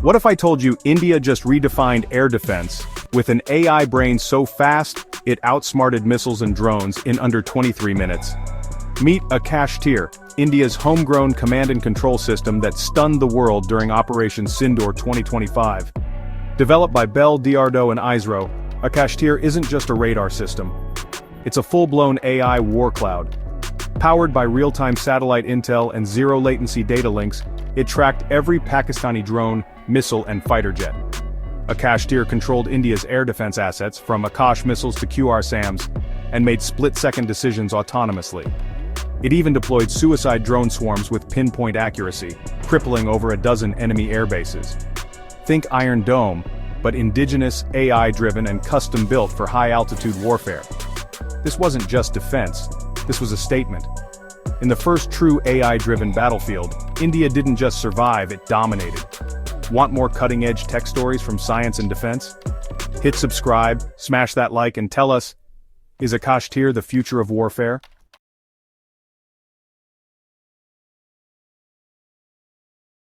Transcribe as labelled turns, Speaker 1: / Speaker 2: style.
Speaker 1: What if I told you India just redefined air defense with an AI brain so fast, it outsmarted missiles and drones in under 23 minutes? Meet Akashteer, India's homegrown command and control system that stunned the world during Operation Sindoor 2025. Developed by Bell, DRDO and ISRO, Akashteer isn't just a radar system. It's a full-blown AI war cloud. Powered by real-time satellite intel and zero-latency data links, it tracked every Pakistani drone, missile and fighter jet. Akashteer controlled India's air defense assets from Akash missiles to QRSAMs, and made split-second decisions autonomously. It even deployed suicide drone swarms with pinpoint accuracy, crippling over a dozen enemy air bases. Think Iron Dome, but indigenous, AI-driven and custom-built for high-altitude warfare. This wasn't just defense, this was a statement. In the first true AI-driven battlefield, India didn't just survive, it dominated. Want more cutting-edge tech stories from science and defense? Hit subscribe, smash that like and tell us, is Akashteer the future of warfare?